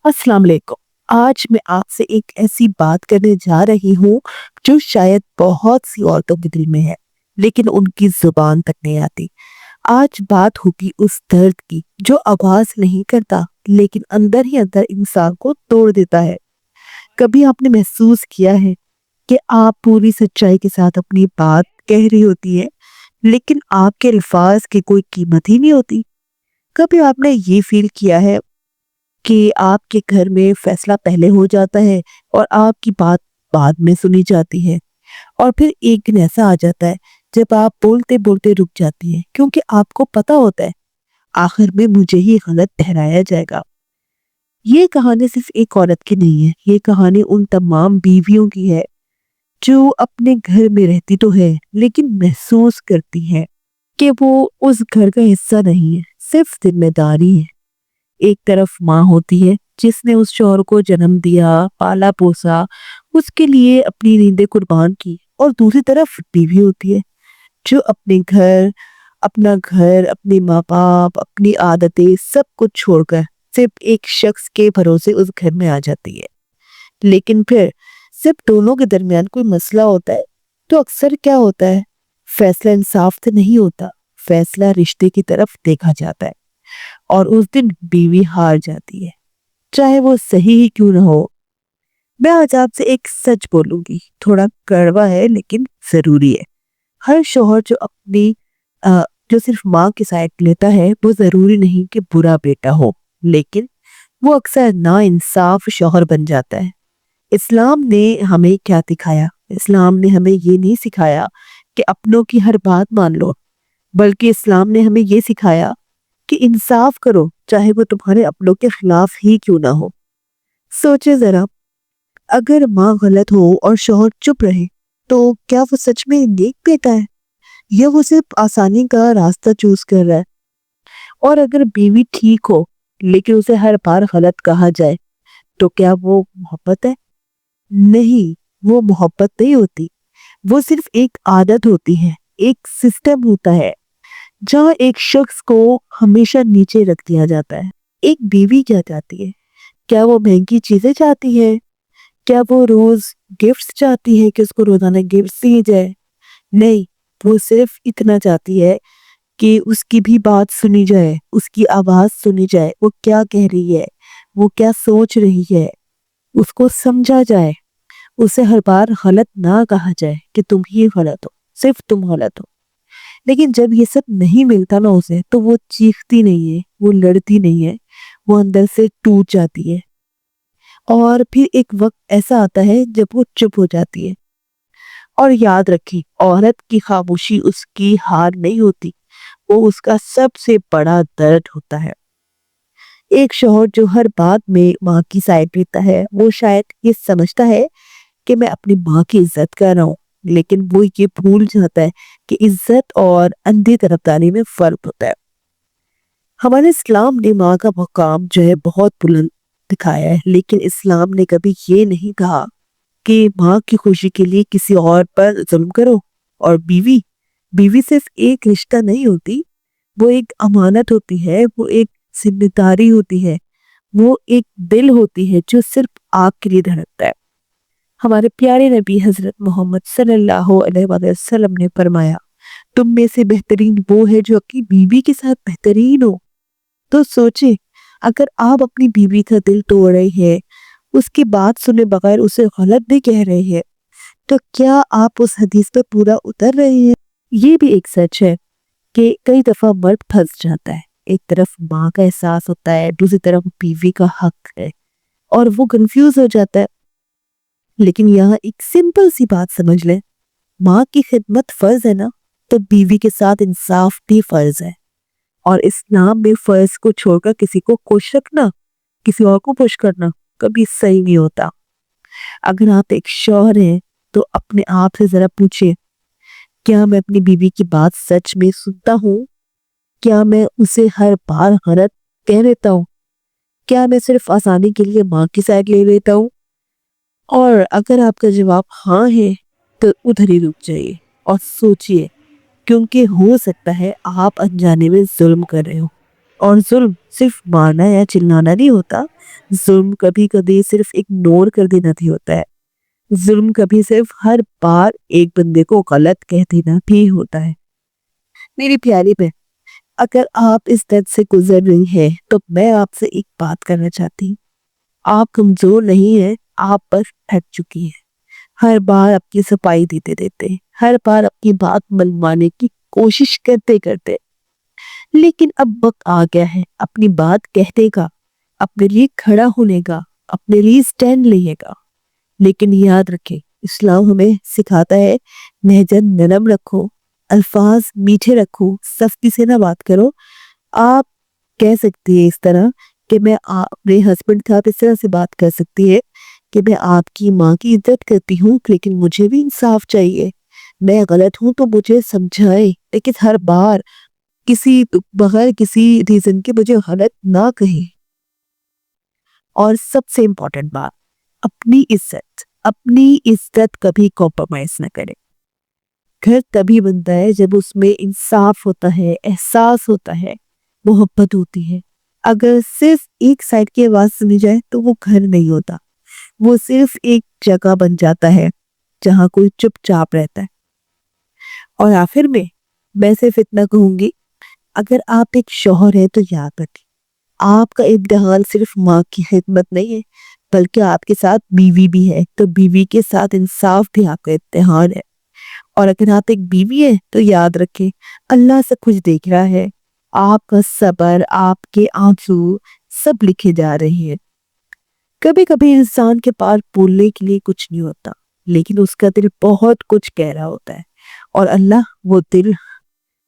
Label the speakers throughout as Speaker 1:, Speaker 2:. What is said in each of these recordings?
Speaker 1: अस्सलाम वालेकुम। आज मैं आपसे एक ऐसी बात करने जा रही हूँ जो शायद बहुत सी औरतों के दिल में है, लेकिन उनकी जुबान तक नहीं आती। आज बात होगी उस दर्द की जो आवाज नहीं करता, लेकिन अंदर ही अंदर इंसान को तोड़ देता है। कभी आपने महसूस किया है कि आप पूरी सच्चाई के साथ अपनी बात कह रही होती है, लेकिन आपके अल्फाज की कोई कीमत ही नहीं होती? कभी आपने ये फील किया है कि आपके घर में फैसला पहले हो जाता है और आपकी बात बाद में सुनी जाती है, और फिर एक दिन ऐसा आ जाता है जब आप बोलते बोलते रुक जाती हैं क्योंकि आपको पता होता है आखिर में मुझे ही गलत ठहराया जाएगा। ये कहानी सिर्फ एक औरत की नहीं है, ये कहानी उन तमाम बीवियों की है जो अपने घर में रहती तो है लेकिन महसूस करती है कि वो उस घर का हिस्सा नहीं है, सिर्फ जिम्मेदारी है। एक तरफ माँ होती है जिसने उस शौहर को जन्म दिया, पाला पोसा, उसके लिए अपनी नींदें कुर्बान की, और दूसरी तरफ बीवी होती है जो अपने माँ बाप, अपनी आदतें सब कुछ छोड़कर सिर्फ एक शख्स के भरोसे उस घर में आ जाती है। लेकिन फिर सिर्फ दोनों के दरमियान कोई मसला होता है तो अक्सर क्या होता है, फैसला इंसाफ से नहीं होता, फैसला रिश्ते की तरफ देखा जाता है, और उस दिन बीवी हार जाती है, चाहे वो सही ही क्यों ना हो। मैं आज आपसे एक सच बोलूंगी, थोड़ा कड़वा है लेकिन जरूरी है। हर शौहर जो सिर्फ माँ की साइड लेता है वो जरूरी नहीं कि बुरा बेटा हो, लेकिन वो अक्सर ना इंसाफ शौहर बन जाता है। इस्लाम ने हमें क्या सिखाया? इस्लाम ने हमें ये नहीं सिखाया कि अपनों की हर बात मान लो, बल्कि इस्लाम ने हमें ये सिखाया कि इंसाफ करो चाहे वो तुम्हारे अपनों के खिलाफ ही क्यों ना हो। सोचे जरा, अगर माँ गलत हो और शौहर चुप रहे तो क्या वो सच में नेक बेटा है या वो सिर्फ आसानी का रास्ता चूज कर रहा है? और अगर बीवी ठीक हो लेकिन उसे हर बार गलत कहा जाए तो क्या वो मोहब्बत है? नहीं, वो मोहब्बत नहीं होती। वो सिर्फ एक आदत होती है, एक सिस्टम होता है जहाँ एक शख्स को हमेशा नीचे रख दिया जाता है। एक बीवी क्या चाहती है? क्या वो महंगी चीजें चाहती है? क्या वो रोज गिफ्ट्स चाहती है कि उसको रोजाना गिफ्ट्स दिए जाए? नहीं, वो सिर्फ इतना चाहती है कि उसकी भी बात सुनी जाए, उसकी आवाज सुनी जाए, वो क्या कह रही है, वो क्या सोच रही है, उसको समझा जाए। उसे हर बार गलत ना कहा जाए कि तुम ही गलत हो, सिर्फ तुम गलत हो। लेकिन जब ये सब नहीं मिलता ना उसे, तो वो चीखती नहीं है, वो लड़ती नहीं है, वो अंदर से टूट जाती है। और फिर एक वक्त ऐसा आता है जब वो चुप हो जाती है। और याद रखें, औरत की खामोशी उसकी हार नहीं होती, वो उसका सबसे बड़ा दर्द होता है। एक शौहर जो हर बात में माँ की साइड लेता है वो शायद ये समझता है कि मैं अपनी माँ की इज्जत कर रहा हूँ, लेकिन वो ये भूल जाता है कि इज्जत और अंधी तरफदारी में फर्क होता है। हमारे इस्लाम ने माँ का मकाम जो है बहुत बुलंद दिखाया है, लेकिन इस्लाम ने कभी ये नहीं कहा कि माँ की खुशी के लिए किसी और पर जुल्म करो। और बीवी बीवी सिर्फ एक रिश्ता नहीं होती, वो एक अमानत होती है, वो एक जिम्मेदारी होती है, वो एक दिल होती है जो सिर्फ आपके लिए धड़कता है। हमारे प्यारे नबी हजरत मोहम्मद सल्लल्लाहु अलैहि वसल्लम ने फरमाया, तुम में से बेहतरीन वो है जो अपनी बीवी के साथ बेहतरीन हो। तो सोचे, अगर आप अपनी बीवी का दिल तोड़ रहे हैं, उसकी बात सुने बगैर उसे गलत भी कह रहे हैं, तो क्या आप उस हदीस पर पूरा उतर रहे हैं? ये भी एक सच है कि कई दफा मर्द फंस जाता है। एक तरफ माँ का एहसास होता है, दूसरी तरफ बीवी का हक है, और वो कंफ्यूज हो जाता है। लेकिन यहाँ एक सिंपल सी बात समझ ले, माँ की खिदमत फर्ज है ना, तो बीवी के साथ इंसाफ भी फर्ज है। और इस्लाम में फर्ज को छोड़कर किसी को खुश रखना, किसी और को खुश करना कभी सही नहीं होता। अगर आप एक शौहर हैं तो अपने आप से जरा पूछिए, क्या मैं अपनी बीवी की बात सच में सुनता हूँ? क्या मैं उसे हर बार गलत कह देता हूँ? क्या मैं सिर्फ आसानी के लिए माँ की साइड ले लेता हूँ? और अगर आपका जवाब हाँ है तो उधर ही रुक जाइए और सोचिए, क्योंकि हो सकता है आप अनजाने में जुल्म कर रहे हो। और जुल्म सिर्फ मारना या चिल्लाना नहीं होता, ظلم کبھی کبھی صرف اگنور کر دینا بھی ہوتا ہے. ظلم کبھی صرف ہر بار ایک بندے کو غلط کہہ دینا بھی ہوتا ہے. میری پیاری بہن، اگر آپ اس درد سے گزر رہی ہیں تو میں آپ سے ایک بات کرنا چاہتی ہوں. آپ کمزور نہیں ہیں، آپ بس تھک چکی ہیں. ہر بار آپ کی صفائی دیتے دیتے، ہر بار آپ کی بات منوانے کی کوشش کرتے کرتے. لیکن اب وقت آ گیا ہے اپنی بات کہنے کا، اپنے لیے کھڑا ہونے کا، اپنے لیے سٹینڈ لینے کا. لیکن یاد رکھیں، اسلام ہمیں سکھاتا ہے لہجہ نرم رکھو، الفاظ میٹھے رکھو، سختی سے نہ بات کرو. آپ کہہ سکتی ہے اس طرح کہ میں اپنے ہسبینڈ کے ساتھ اس طرح سے بات کر سکتی ہے کہ میں آپ کی ماں کی عزت کرتی ہوں لیکن مجھے بھی انصاف چاہیے. میں غلط ہوں تو مجھے سمجھائے، لیکن ہر بار بغیر کسی ریزن کے مجھے غلط نہ کہیں. اور سب سے امپورٹنٹ بات، اپنی عزت کبھی کمپرومائز نہ کرے. گھر تبھی بنتا ہے جب اس میں انصاف ہوتا ہے، احساس ہوتا ہے، محبت ہوتی ہے. اگر صرف ایک سائڈ کی آواز سنی جائے تو وہ گھر نہیں ہوتا، وہ صرف ایک جگہ بن جاتا ہے جہاں کوئی چپ چاپ رہتا ہے. اور آخر میں صرف اتنا کہوں گی، اگر آپ ایک شوہر ہے تو یاد رکھیں آپ کا امتحان صرف ماں کی خدمت نہیں ہے بلکہ آپ کے ساتھ بیوی بھی ہے. تو بیوی کے ساتھ انصاف بھی آپ کا امتحان ہے. اور اگر آپ ایک بیوی ہے تو یاد رکھیں اللہ سب کچھ دیکھ رہا ہے. آپ کا صبر، آپ کے آنسو سب لکھے جا رہے ہیں. کبھی کبھی انسان کے پاس بولنے کے لیے کچھ نہیں ہوتا لیکن اس کا دل بہت کچھ کہہ رہا ہوتا ہے. اور اللہ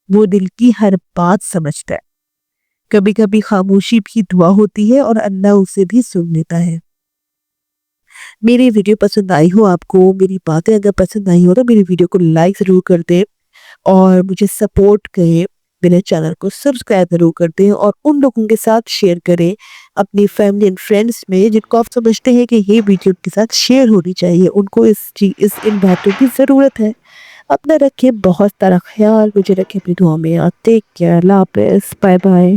Speaker 1: وہ دل کی ہر بات سمجھتا ہے. کبھی کبھی خاموشی بھی دعا ہوتی ہے اور اللہ اسے بھی سن لیتا ہے. میری ویڈیو پسند آئی ہو، آپ کو میری باتیں اگر پسند آئی ہو تو میری ویڈیو کو لائک ضرور کر دیں اور مجھے سپورٹ کریں. میرے چینل کو سبسکرائب ضرور کر دیں اور ان لوگوں کے ساتھ شیئر کریں اپنی فیملی اینڈ فرینڈز میں جن کو آپ سمجھتے ہیں کہ یہ ویڈیو ان کے ساتھ شیئر ہونی چاہیے، ان کو ان باتوں کی ضرورت ہے. اپنا رکھیں بہت سارا خیال، مجھے رکھیں اپنی دعا میں. ٹیک کیئر، اللہ حافظ، بائے بائے.